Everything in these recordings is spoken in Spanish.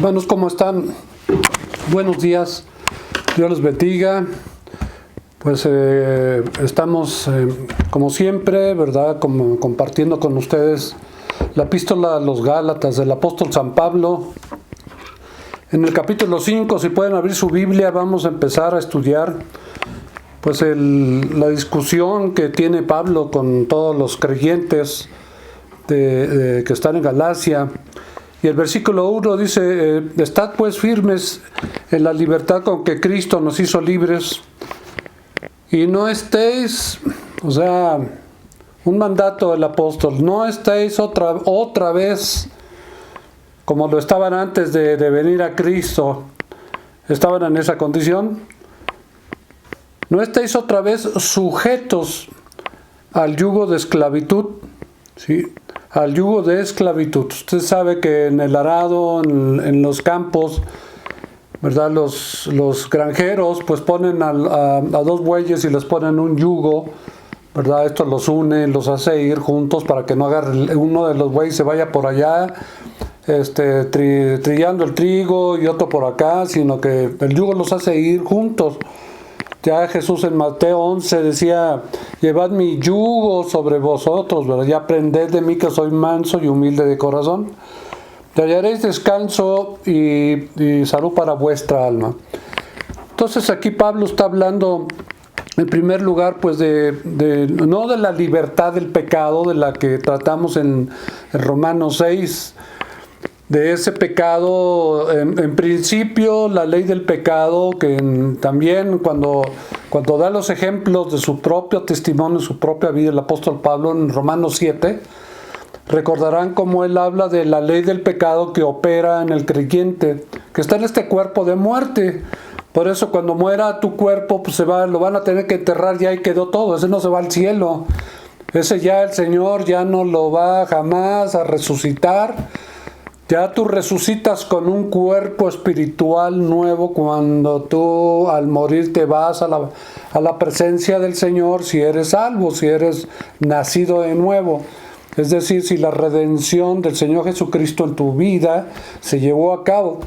Hermanos, ¿cómo están? Buenos días, Dios los bendiga. Pues estamos, como siempre, ¿verdad? Compartiendo con ustedes la epístola a los Gálatas del apóstol San Pablo. En el capítulo 5, si pueden abrir su Biblia, vamos a empezar a estudiar pues la discusión que tiene Pablo con todos los creyentes que están en Galacia. Y el versículo 1 dice, estad pues firmes en la libertad con que Cristo nos hizo libres, y no estéis, o sea, un mandato del apóstol, no estéis otra vez como lo estaban antes de venir a Cristo, estaban en esa condición. No estéis otra vez sujetos al yugo de esclavitud, ¿sí? Al yugo de esclavitud. Usted sabe que en el arado, en los campos, ¿verdad? Los granjeros pues ponen a dos bueyes y les ponen un yugo, ¿verdad? Esto los une, los hace ir juntos para que no agarre uno de los bueyes se vaya por allá trillando el trigo y otro por acá, sino que el yugo los hace ir juntos. Ya Jesús en Mateo 11 decía, llevad mi yugo sobre vosotros, ¿verdad? Y aprended de mí que soy manso y humilde de corazón. Te hallaréis descanso y salud para vuestra alma. Entonces aquí Pablo está hablando, en primer lugar, pues no de la libertad del pecado, de la que tratamos en Romanos 6, de ese pecado, en principio la ley del pecado, que también cuando da los ejemplos de su propio testimonio, su propia vida, el apóstol Pablo en Romanos 7, recordarán cómo él habla de la ley del pecado que opera en el creyente, que está en este cuerpo de muerte. Por eso cuando muera tu cuerpo, pues lo van a tener que enterrar, ya ahí quedó todo, ese no se va al cielo, ese ya el Señor ya no lo va jamás a resucitar. Ya tú resucitas con un cuerpo espiritual nuevo cuando tú al morir te vas a la presencia del Señor, si eres salvo, si eres nacido de nuevo. Es decir, si la redención del Señor Jesucristo en tu vida se llevó a cabo.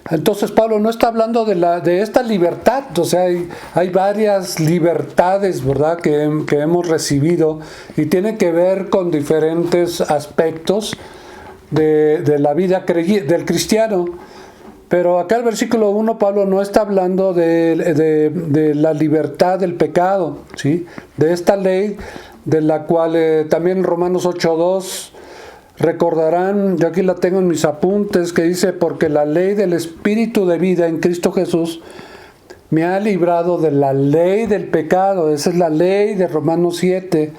Entonces Pablo no está hablando de esta libertad, o sea, hay varias libertades, ¿verdad?, que hemos recibido y tiene que ver con diferentes aspectos de la vida del cristiano. Pero acá el versículo 1, Pablo no está hablando de la libertad del pecado, ¿sí?, de esta ley de la cual también en Romanos 8:2 recordarán, yo aquí la tengo en mis apuntes, que dice, porque la ley del Espíritu de vida en Cristo Jesús me ha librado de la ley del pecado. Esa es la ley de Romanos 7.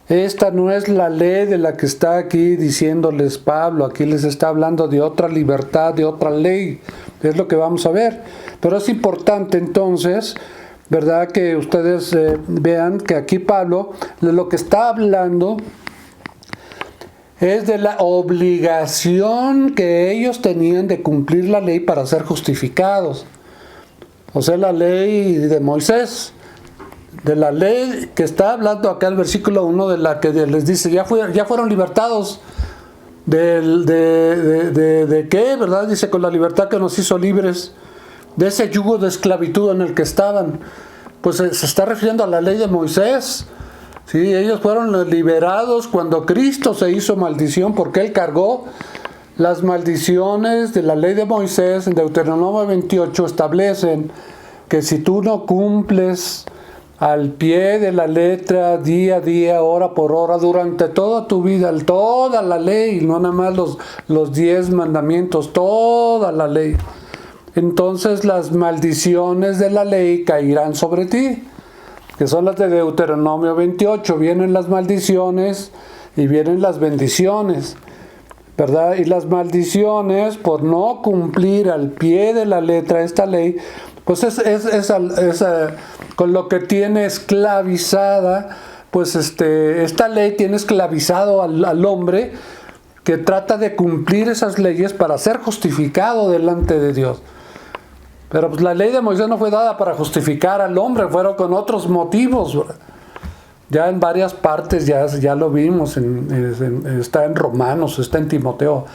Esta no es la ley de la que está aquí diciéndoles Pablo, aquí les está hablando de otra libertad, de otra ley, es lo que vamos a ver. Pero es importante entonces, ¿verdad?, que ustedes vean que aquí Pablo de lo que está hablando es de la obligación que ellos tenían de cumplir la ley para ser justificados. O sea, la ley de Moisés. De la ley que está hablando acá el versículo 1, de la que les dice, ya fueron libertados. ¿De qué? ¿Verdad? Dice, con la libertad que nos hizo libres, de ese yugo de esclavitud en el que estaban. Pues se está refiriendo a la ley de Moisés. Sí, ellos fueron liberados cuando Cristo se hizo maldición, porque Él cargó las maldiciones de la ley de Moisés. En Deuteronomio 28 establecen que si tú no cumples al pie de la letra, día a día, hora por hora, durante toda tu vida, toda la ley, no nada más los 10 mandamientos, toda la ley, entonces las maldiciones de la ley caerán sobre ti, que son las de Deuteronomio 28. Vienen las maldiciones y vienen las bendiciones, ¿verdad? Y las maldiciones por no cumplir al pie de la letra esta ley, pues es con lo que tiene esclavizada, pues esta ley tiene esclavizado al hombre que trata de cumplir esas leyes para ser justificado delante de Dios. Pero pues la ley de Moisés no fue dada para justificar al hombre, fueron con otros motivos, ¿verdad? Ya en varias partes ya lo vimos, está en Romanos, está en Timoteo.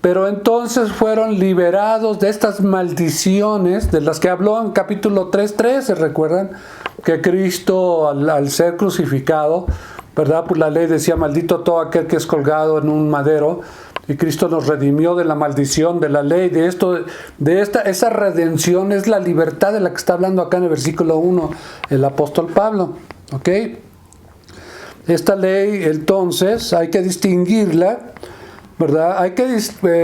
Pero entonces fueron liberados de estas maldiciones de las que habló en capítulo 3:3, ¿se recuerdan? Que Cristo al ser crucificado, ¿verdad? Pues la ley decía, maldito todo aquel que es colgado en un madero, y Cristo nos redimió de la maldición de la ley, esa redención es la libertad de la que está hablando acá en el versículo 1 el apóstol Pablo, ¿ok? Esta ley, entonces, hay que distinguirla, ¿verdad?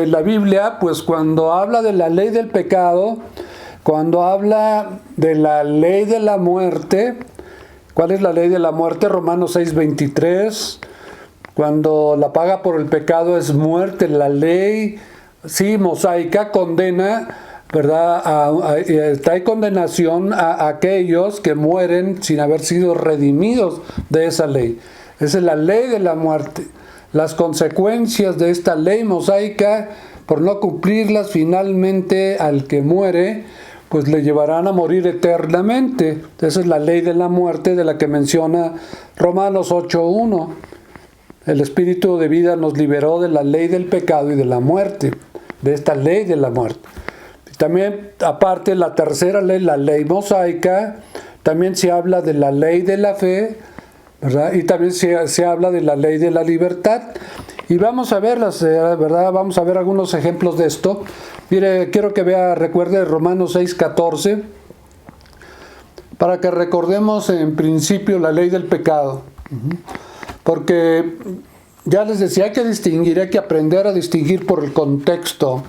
La Biblia, pues cuando habla de la ley del pecado, cuando habla de la ley de la muerte, ¿cuál es la ley de la muerte? Romanos 6:23, cuando la paga por el pecado es muerte, la ley, sí, mosaica, condena, ¿verdad? Trae condenación a aquellos que mueren sin haber sido redimidos de esa ley. Esa es la ley de la muerte. Las consecuencias de esta ley mosaica, por no cumplirlas, finalmente al que muere, pues le llevarán a morir eternamente. Esa es la ley de la muerte de la que menciona Romanos 8:1. El Espíritu de vida nos liberó de la ley del pecado y de la muerte, de esta ley de la muerte. También, aparte, la tercera ley, la ley mosaica, también se habla de la ley de la fe, ¿verdad? Y también se habla de la ley de la libertad. Y vamos a verlas, ¿verdad? Vamos a ver algunos ejemplos de esto. Mire, quiero que recuerde Romanos 6:14, para que recordemos en principio la ley del pecado. Porque ya les decía, hay que aprender a distinguir por el contexto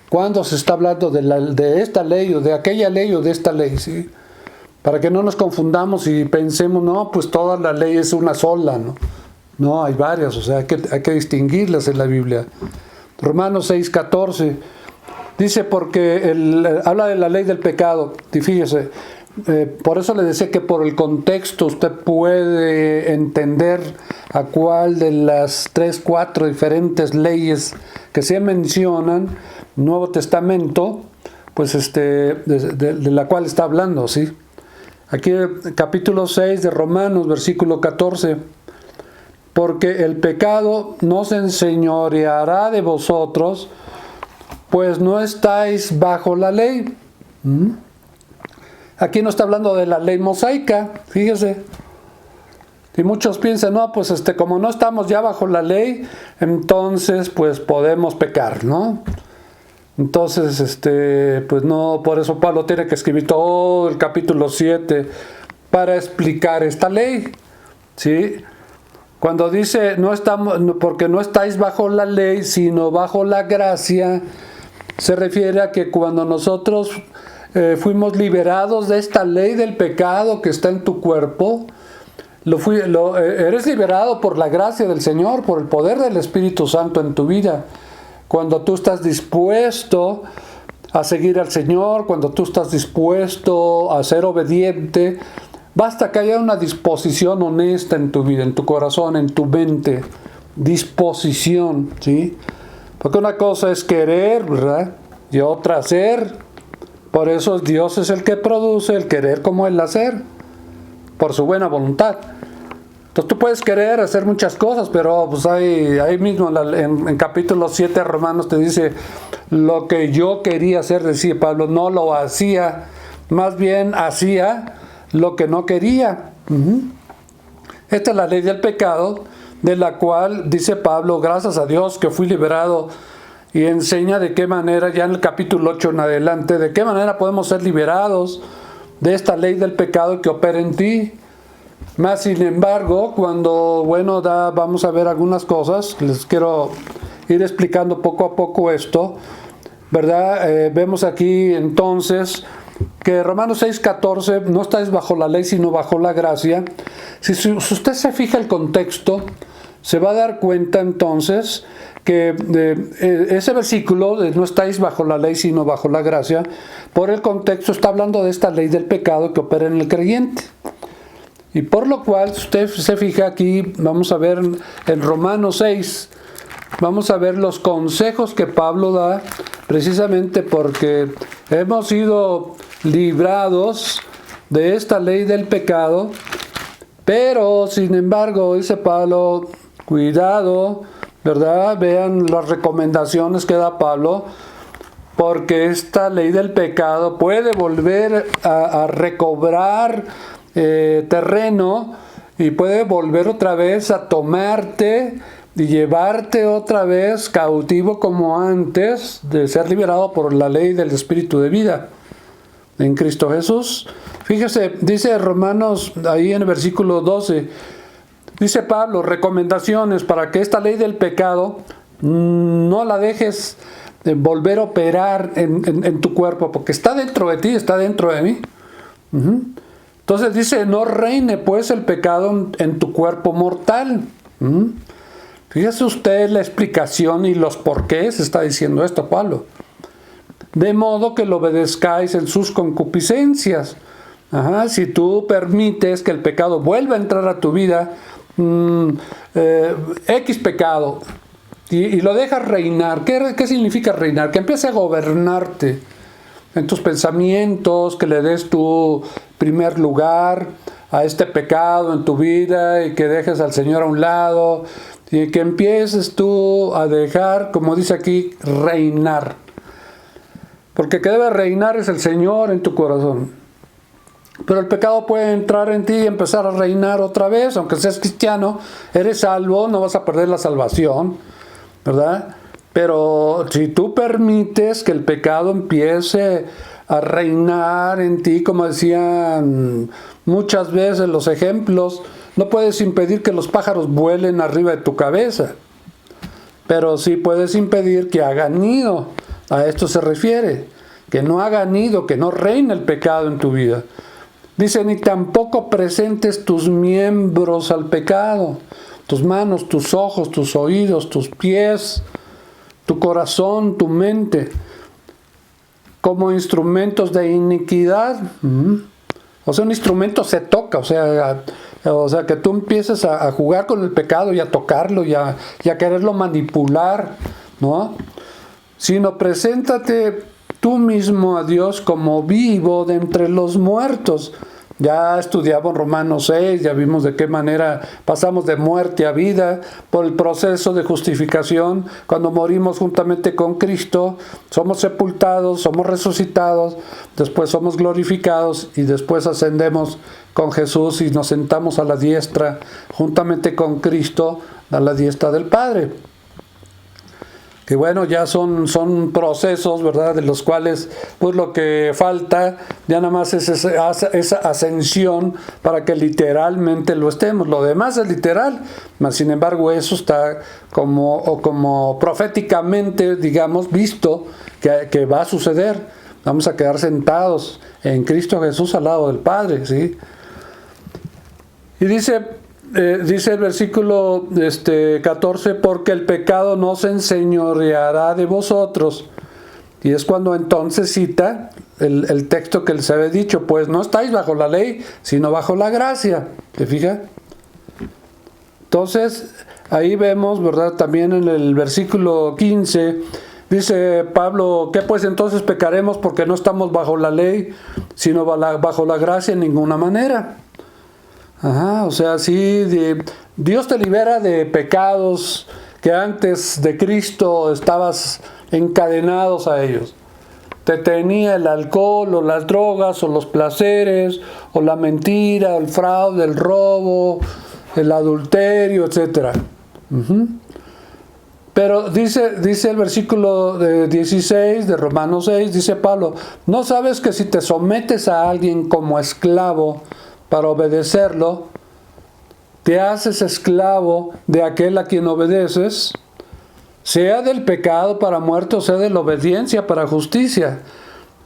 cuando se está hablando de esta ley o de aquella ley o de esta ley, ¿sí? Para que no nos confundamos y pensemos, no, pues toda la ley es una sola, ¿no? No, hay varias, o sea, hay que distinguirlas en la Biblia. Romanos 6:14 dice, porque habla de la ley del pecado, y fíjese, por eso le decía que por el contexto usted puede entender a cuál de las 3, 4 diferentes leyes que se mencionan, Nuevo Testamento, pues de la cual está hablando, ¿sí? Aquí capítulo 6 de Romanos, versículo 14. Porque el pecado no se enseñoreará de vosotros, pues no estáis bajo la ley. Aquí no está hablando de la ley mosaica, fíjese. Y muchos piensan, no, pues como no estamos ya bajo la ley, entonces pues podemos pecar, ¿no? Entonces, pues no, por eso Pablo tiene que escribir todo el capítulo 7 para explicar esta ley, ¿sí? Cuando dice, porque no estáis bajo la ley, sino bajo la gracia, se refiere a que cuando nosotros fuimos liberados de esta ley del pecado que está en tu cuerpo, eres liberado por la gracia del Señor, por el poder del Espíritu Santo en tu vida. Cuando tú estás dispuesto a seguir al Señor, cuando tú estás dispuesto a ser obediente, basta que haya una disposición honesta en tu vida, en tu corazón, en tu mente. Disposición, ¿sí? Porque una cosa es querer, ¿verdad? Y otra hacer. Por eso Dios es el que produce el querer como el hacer, por su buena voluntad. Entonces tú puedes querer hacer muchas cosas, pero pues ahí mismo en capítulo 7 de Romanos te dice, lo que yo quería hacer, decía Pablo, no lo hacía, más bien hacía lo que no quería. Esta es la ley del pecado, de la cual dice Pablo, gracias a Dios que fui liberado, y enseña de qué manera, ya en el capítulo 8 en adelante, de qué manera podemos ser liberados de esta ley del pecado que opera en ti. Más sin embargo, vamos a ver algunas cosas, les quiero ir explicando poco a poco esto, ¿verdad? Vemos aquí entonces que Romanos 6:14, no estáis bajo la ley sino bajo la gracia. Si usted se fija el contexto, se va a dar cuenta entonces que ese versículo de no estáis bajo la ley sino bajo la gracia, por el contexto está hablando de esta ley del pecado que opera en el creyente. Y por lo cual, si usted se fija aquí, vamos a ver en Romanos 6, vamos a ver los consejos que Pablo da, precisamente porque hemos sido librados de esta ley del pecado, pero sin embargo, dice Pablo, cuidado, ¿verdad? Vean las recomendaciones que da Pablo, porque esta ley del pecado puede volver a recobrar terreno y puede volver otra vez a tomarte y llevarte otra vez cautivo como antes de ser liberado por la ley del Espíritu de vida en Cristo Jesús. Fíjese, dice Romanos ahí en el versículo 12, dice Pablo, recomendaciones para que esta ley del pecado no la dejes volver a operar en tu cuerpo, porque está dentro de ti, está dentro de mí. Entonces dice, no reine pues el pecado en tu cuerpo mortal. Fíjese usted la explicación y los porqués está diciendo esto Pablo. De modo que lo obedezcáis en sus concupiscencias. Si tú permites que el pecado vuelva a entrar a tu vida, X pecado, y lo dejas reinar. ¿Qué significa reinar? Que empiece a gobernarte en tus pensamientos, que le des tu primer lugar a este pecado en tu vida y que dejes al Señor a un lado y que empieces tú a dejar, como dice aquí, reinar. Porque que debe reinar es el Señor en tu corazón. Pero el pecado puede entrar en ti y empezar a reinar otra vez. Aunque seas cristiano, eres salvo, no vas a perder la salvación, ¿verdad? Pero si tú permites que el pecado empiece a reinar en ti, como decían muchas veces los ejemplos, no puedes impedir que los pájaros vuelen arriba de tu cabeza, pero sí puedes impedir que hagan nido. A esto se refiere, que no haga nido, que no reine el pecado en tu vida. Dice, ni tampoco presentes tus miembros al pecado, tus manos, tus ojos, tus oídos, tus pies, tu corazón, tu mente, como instrumentos de iniquidad. O sea, un instrumento se toca, o sea que tú empieces a jugar con el pecado y a tocarlo y a quererlo manipular, ¿no? Sino preséntate tú mismo a Dios como vivo de entre los muertos. Ya estudiamos Romanos 6, ya vimos de qué manera pasamos de muerte a vida por el proceso de justificación. Cuando morimos juntamente con Cristo, somos sepultados, somos resucitados, después somos glorificados y después ascendemos con Jesús y nos sentamos a la diestra juntamente con Cristo, a la diestra del Padre. Que bueno, ya son procesos, ¿verdad? De los cuales pues lo que falta ya nada más es esa ascensión para que literalmente lo estemos. Lo demás es literal, mas sin embargo eso está como proféticamente, digamos, visto que va a suceder. Vamos a quedar sentados en Cristo Jesús al lado del Padre, ¿sí? Y dice el versículo 14, porque el pecado no se enseñoreará de vosotros. Y es cuando entonces cita el texto que les había dicho, pues no estáis bajo la ley, sino bajo la gracia. ¿Te fijas? Entonces, ahí vemos, ¿verdad? También en el versículo 15, dice Pablo, ¿qué pues entonces pecaremos porque no estamos bajo la ley, sino bajo la gracia en ninguna manera? O sea, sí, Dios te libera de pecados que antes de Cristo estabas encadenados a ellos. Te tenía el alcohol o las drogas o los placeres o la mentira, el fraude, el robo, el adulterio, etc. Pero dice el versículo 16 de Romanos 6, dice Pablo, ¿no sabes que si te sometes a alguien como esclavo para obedecerlo, te haces esclavo de aquel a quien obedeces, sea del pecado para muerte o sea de la obediencia para justicia?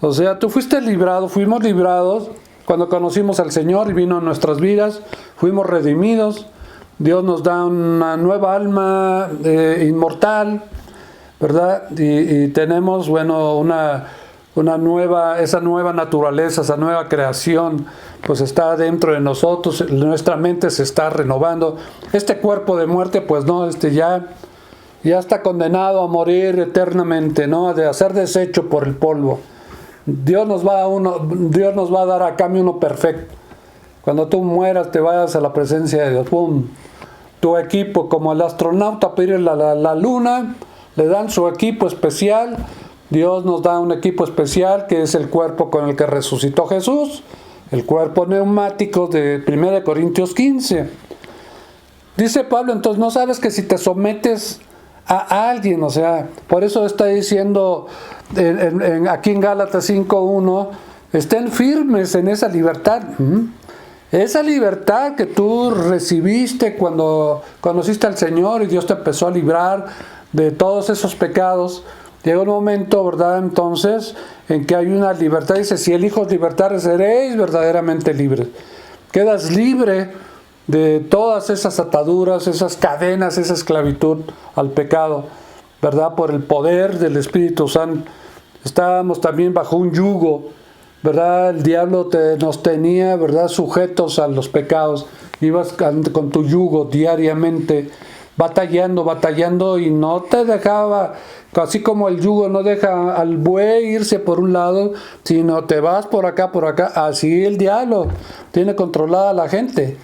O sea, tú fuiste librado, fuimos librados cuando conocimos al Señor y vino a nuestras vidas, fuimos redimidos, Dios nos da una nueva alma inmortal, ¿verdad? Y tenemos, bueno, esa nueva naturaleza, esa nueva creación, pues está dentro de nosotros, nuestra mente se está renovando. Este cuerpo de muerte, pues no, ya está condenado a morir eternamente, ¿no? A ser deshecho por el polvo. Dios nos va a dar a cambio uno perfecto. Cuando tú mueras, te vayas a la presencia de Dios, ¡pum! tu equipo, como el astronauta para ir a la luna, le dan su equipo especial. Dios nos da un equipo especial que es el cuerpo con el que resucitó Jesús, el cuerpo neumático de 1 Corintios 15. Dice Pablo, entonces no sabes que si te sometes a alguien, o sea, por eso está diciendo aquí en Gálatas 5:1, estén firmes en esa libertad. Esa libertad que tú recibiste cuando conociste al Señor y Dios te empezó a librar de todos esos pecados. Llega un momento, ¿verdad? Entonces, en que hay una libertad. Dice, si el Hijo os libertare, seréis verdaderamente libres. Quedas libre de todas esas ataduras, esas cadenas, esa esclavitud al pecado, ¿verdad? Por el poder del Espíritu Santo. Estábamos también bajo un yugo, ¿verdad? El diablo nos tenía, ¿verdad?, sujetos a los pecados. Ibas con tu yugo diariamente, batallando y no te dejaba, así como el yugo no deja al buey irse por un lado, sino te vas por acá, así el diablo tiene controlada a la gente.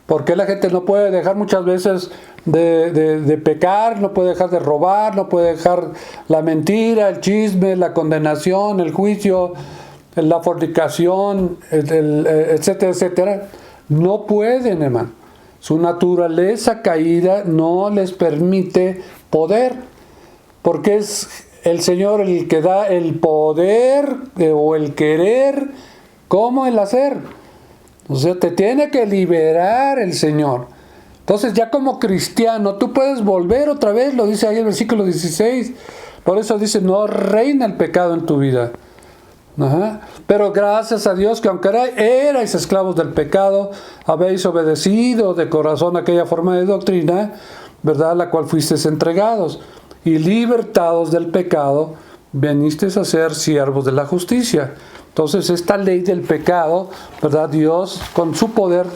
Porque la gente no puede dejar muchas veces de pecar, no puede dejar de robar, no puede dejar la mentira, el chisme, la condenación, el juicio, la fornicación, etcétera, etcétera. No pueden, hermano. Su naturaleza caída no les permite poder, porque es el Señor el que da el poder o el querer como el hacer. O sea, te tiene que liberar el Señor. Entonces ya como cristiano tú puedes volver otra vez, lo dice ahí el versículo 16. Por eso dice, no reina el pecado en tu vida. Pero gracias a Dios que aunque erais esclavos del pecado, habéis obedecido de corazón aquella forma de doctrina, ¿verdad?, la cual fuisteis entregados, y libertados del pecado, venisteis a ser siervos de la justicia. Entonces esta ley del pecado, ¿verdad?, Dios con su poder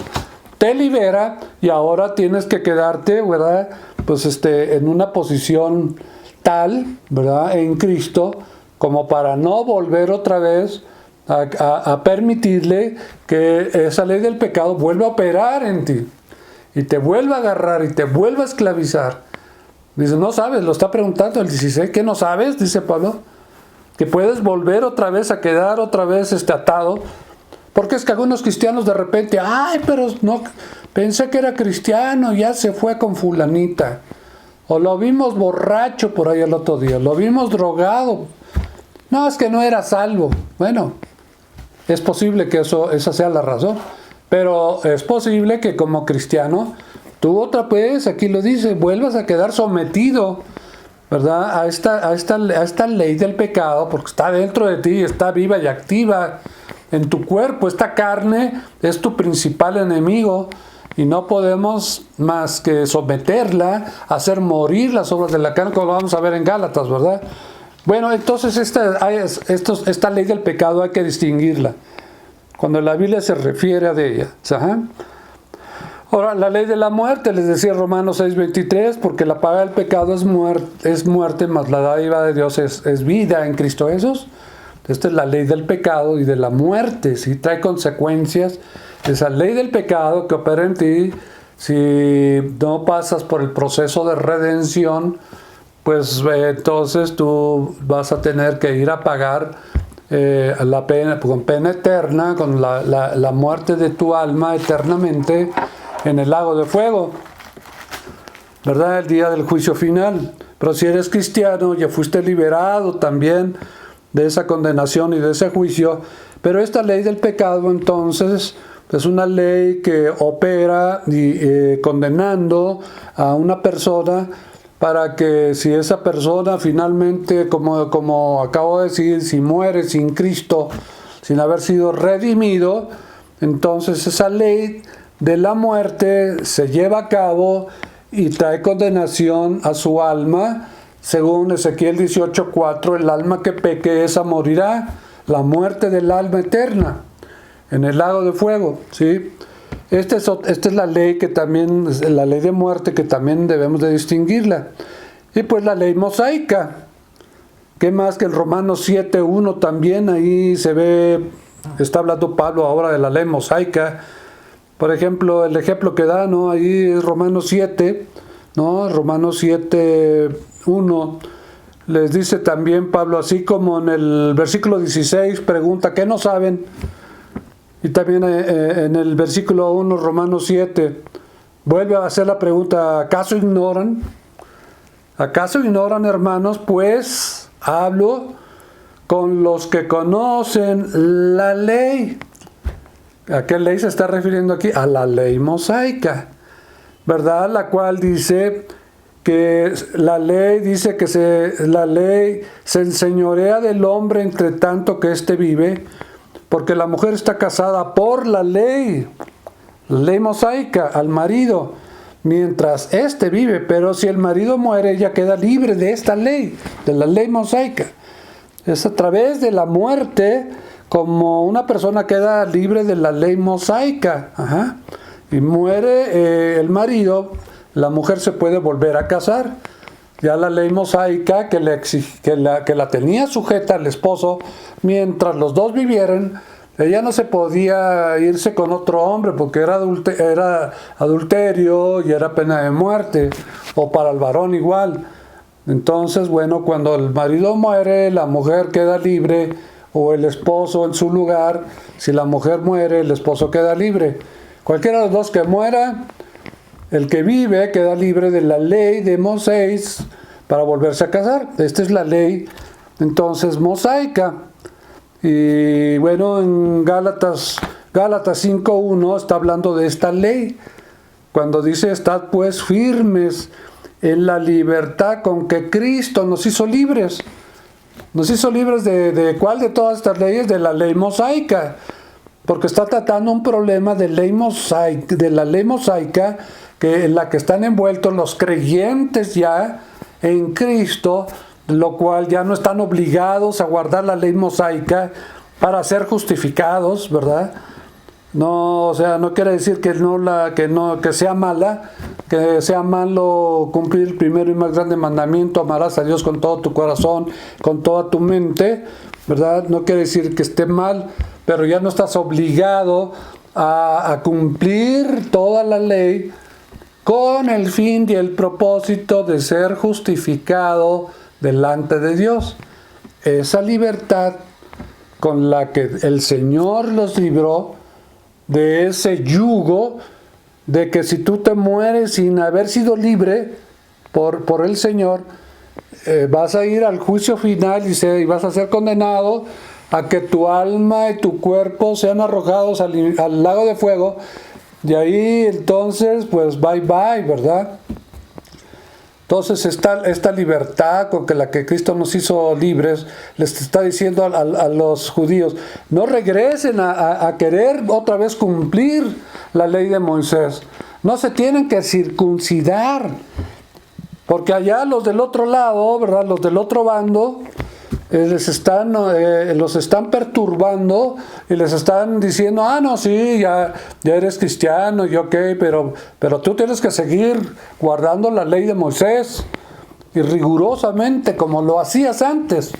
te libera y ahora tienes que quedarte, ¿verdad?, pues en una posición tal, ¿verdad?, en Cristo, como para no volver otra vez a permitirle que esa ley del pecado vuelva a operar en ti y te vuelva a agarrar y te vuelva a esclavizar. Dice, no sabes, lo está preguntando el 16, ¿qué no sabes? Dice Pablo, que puedes volver otra vez a quedar otra vez atado, porque es que algunos cristianos de repente, ay, pero no, pensé que era cristiano, ya se fue con fulanita, o lo vimos borracho por ahí el otro día, lo vimos drogado. No, es que no era salvo. Bueno, es posible que esa sea la razón, pero es posible que como cristiano, tú otra vez, aquí lo dice, vuelvas a quedar sometido, ¿verdad?, a esta ley del pecado, porque está dentro de ti, está viva y activa en tu cuerpo. Esta carne es tu principal enemigo y no podemos más que someterla, hacer morir las obras de la carne, como lo vamos a ver en Gálatas, ¿verdad? Bueno, entonces esta ley del pecado hay que distinguirla cuando la Biblia se refiere a ella. Ahora, la ley de la muerte, les decía Romanos 6:23, porque la paga del pecado es muerte, mas la dádiva de Dios es vida en Cristo Jesús. Esta es la ley del pecado y de la muerte, ¿sí? Trae consecuencias. Esa ley del pecado que opera en ti, si no pasas por el proceso de redención, pues entonces tú vas a tener que ir a pagar la pena, con pena eterna, con la muerte de tu alma eternamente en el lago de fuego, ¿verdad?, el día del juicio final. Pero si eres cristiano, ya fuiste liberado también de esa condenación y de ese juicio. Pero esta ley del pecado entonces es una ley que opera condenando a una persona, para que si esa persona finalmente, como acabo de decir, si muere sin Cristo, sin haber sido redimido, entonces esa ley de la muerte se lleva a cabo y trae condenación a su alma. Según Ezequiel 18:4, el alma que peque esa morirá, la muerte del alma eterna en el lago de fuego, ¿sí? Esta es la ley que también, la ley de muerte, que también debemos de distinguirla. Y pues la ley mosaica, que más que en Romanos 7:1 también ahí se ve, está hablando Pablo ahora de la ley mosaica, Por ejemplo, el ejemplo que da, ¿no? Ahí es Romanos 7, ¿no? Romanos 7, 1. Les dice también Pablo, así como en el versículo 16, pregunta, ¿qué no saben? Y también en el versículo 1, Romanos 7, vuelve a hacer la pregunta, ¿acaso ignoran? ¿Acaso ignoran, hermanos? Pues hablo con los que conocen la ley. ¿A qué ley se está refiriendo aquí? A la ley mosaica, ¿verdad? La cual dice que la ley dice que la ley se enseñorea del hombre entre tanto que éste vive, porque la mujer está casada por la ley mosaica al marido, mientras éste vive, pero si el marido muere, ella queda libre de esta ley, de la ley mosaica. Es a través de la muerte como una persona queda libre de la ley mosaica. Ajá. Y muere el marido, la mujer se puede volver a casar. Ya la ley mosaica que la tenía sujeta al esposo mientras los dos vivieran, ella no se podía irse con otro hombre porque era adulterio y era pena de muerte, o para el varón igual. Entonces, bueno, cuando el marido muere, la mujer queda libre, o el esposo en su lugar. Si la mujer muere, el esposo queda libre. Cualquiera de los dos que muera, el que vive queda libre de la ley de Moisés para volverse a casar. Esta es la ley, entonces, mosaica. Y bueno, en Gálatas 5:1 está hablando de esta ley, cuando dice, estad pues firmes en la libertad con que Cristo nos hizo libres. Nos hizo libres de ¿cuál de todas estas leyes? De la ley mosaica, porque está tratando un problema de la ley mosaica, en la que están envueltos los creyentes ya en Cristo, lo cual ya no están obligados a guardar la ley mosaica para ser justificados, ¿verdad? No, o sea, no quiere decir que sea mala, que sea malo cumplir el primero y más grande mandamiento, amarás a Dios con todo tu corazón, con toda tu mente, ¿verdad? No quiere decir que esté mal, pero ya no estás obligado a cumplir toda la ley con el fin y el propósito de ser justificado delante de Dios. Esa libertad con la que el Señor los libró de ese yugo, de que si tú te mueres sin haber sido libre por el Señor, vas a ir al juicio final y vas a ser condenado a que tu alma y tu cuerpo sean arrojados al lago de fuego. Y ahí entonces, pues bye bye, ¿verdad? Entonces esta libertad con la que Cristo nos hizo libres, les está diciendo a los judíos, no regresen a querer otra vez cumplir la ley de Moisés. No se tienen que circuncidar, porque allá los del otro lado, ¿verdad? Los del otro bando, los están perturbando y les están diciendo, no, sí, ya eres cristiano, y ok, pero tú tienes que seguir guardando la ley de Moisés y rigurosamente como lo hacías antes.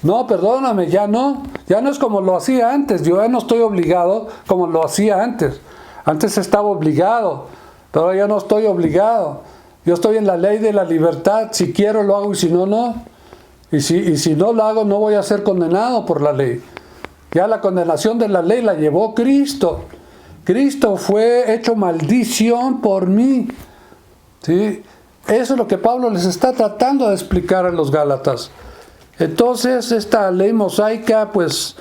No, perdóname, ya no es como lo hacía antes, yo ya no estoy obligado como lo hacía antes. Antes estaba obligado, pero ya no estoy obligado. Yo estoy en la ley de la libertad, si quiero lo hago y si no, no. Y si no lo hago, no voy a ser condenado por la ley. Ya la condenación de la ley la llevó Cristo. Cristo fue hecho maldición por mí. ¿Sí? Eso es lo que Pablo les está tratando de explicar a los Gálatas. Entonces, esta ley mosaica, pues,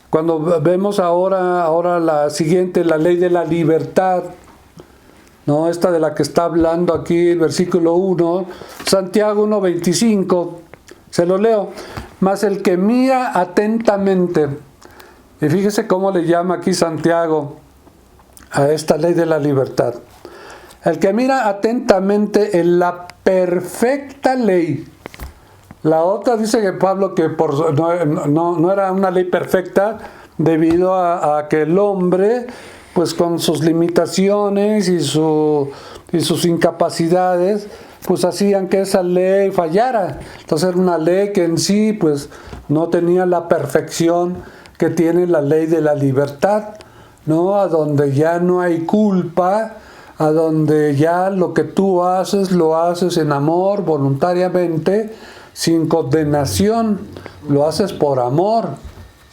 cuando vemos ahora la siguiente, la ley de la libertad, ¿no? Esta de la que está hablando aquí el versículo 1, Santiago 1:25. Se lo leo. Mas el que mira atentamente, y fíjese cómo le llama aquí Santiago a esta ley de la libertad. El que mira atentamente en la perfecta ley. La otra dice que Pablo que no era una ley perfecta debido a que el hombre, pues con sus limitaciones y sus incapacidades, pues hacían que esa ley fallara. Entonces era una ley que en sí pues no tenía la perfección que tiene la ley de la libertad. ¿no? A donde ya no hay culpa, a donde ya lo que tú haces, lo haces en amor, voluntariamente, sin condenación, lo haces por amor,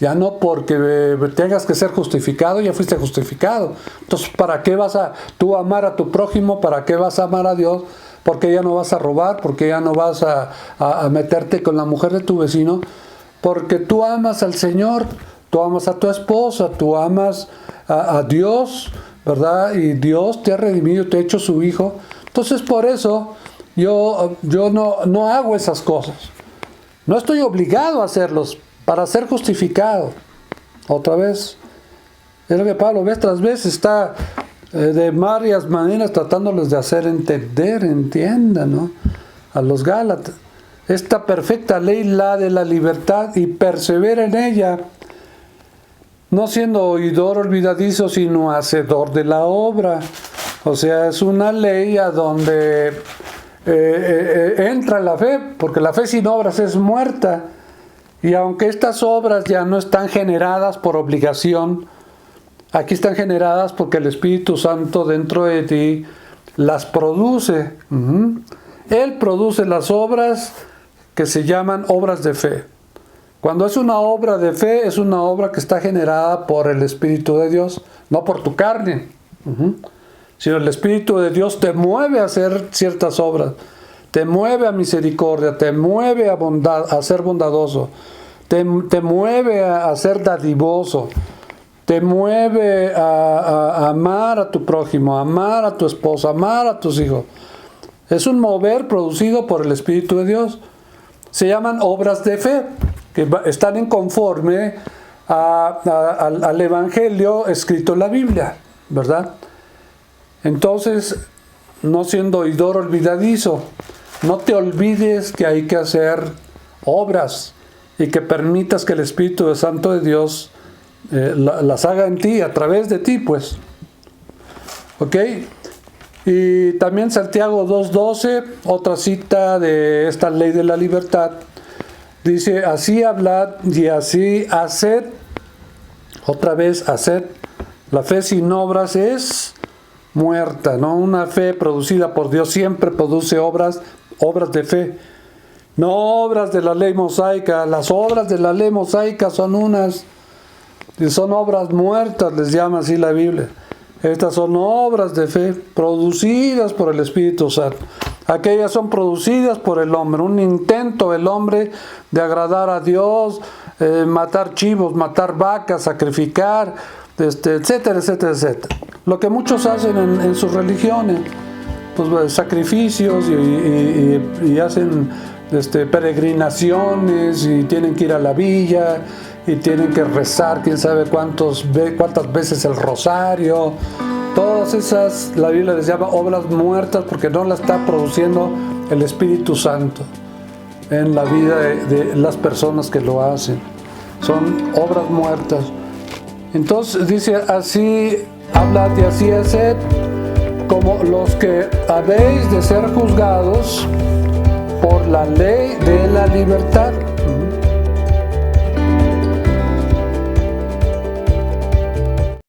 ya no porque tengas que ser justificado, ya fuiste justificado. Entonces, ¿para qué vas a tú amar a tu prójimo? ¿Para qué vas a amar a Dios? Porque ya no vas a robar, porque ya no vas a meterte con la mujer de tu vecino, porque tú amas al Señor, tú amas a tu esposa, tú amas a Dios, ¿verdad? Y Dios te ha redimido, te ha hecho su hijo. Entonces, por eso yo no hago esas cosas. No estoy obligado a hacerlos para ser justificado. Otra vez, es lo que Pablo vez tras vez está de varias maneras tratándoles de hacer entender, entiendan, ¿no? A los Gálatas. Esta perfecta ley, la de la libertad, y persevera en ella, no siendo oidor olvidadizo, sino hacedor de la obra. O sea, es una ley a donde entra la fe, porque la fe sin obras es muerta. Y aunque estas obras ya no están generadas por obligación, aquí están generadas porque el Espíritu Santo dentro de ti las produce. Él produce las obras que se llaman obras de fe. Cuando es una obra de fe, es una obra que está generada por el Espíritu de Dios, no por tu carne. Sino el Espíritu de Dios te mueve a hacer ciertas obras, te mueve a misericordia, te mueve a ser bondadoso, te mueve a ser dadivoso, te mueve a amar a tu prójimo, a amar a tu esposa, a amar a tus hijos. Es un mover producido por el Espíritu de Dios. Se llaman obras de fe, que están en conforme al Evangelio escrito en la Biblia, ¿verdad? Entonces, no siendo oidor olvidadizo, no te olvides que hay que hacer obras y que permitas que el Espíritu Santo de Dios las haga en ti, a través de ti, pues. ¿Ok? Y también Santiago 2:12, otra cita de esta ley de la libertad, dice: así hablad y así haced. Otra vez, haced. La fe sin obras es muerta, ¿no? Una fe producida por Dios siempre produce obras de fe, no obras de la ley mosaica. Las obras de la ley mosaica son obras muertas, les llama así la Biblia. Estas son obras de fe producidas por el Espíritu Santo. Aquellas son producidas por el hombre, un intento del hombre de agradar a Dios, matar chivos, matar vacas, sacrificar, etcétera, etcétera, etcétera. Lo que muchos hacen en sus religiones, pues sacrificios y hacen peregrinaciones y tienen que ir a la villa y tienen que rezar quién sabe cuántas veces el rosario. Todas esas, la Biblia les llama obras muertas porque no la está produciendo el Espíritu Santo en la vida de las personas que lo hacen. Son obras muertas. Entonces dice: así hablad y así haced, como los que habéis de ser juzgados por la ley de la libertad.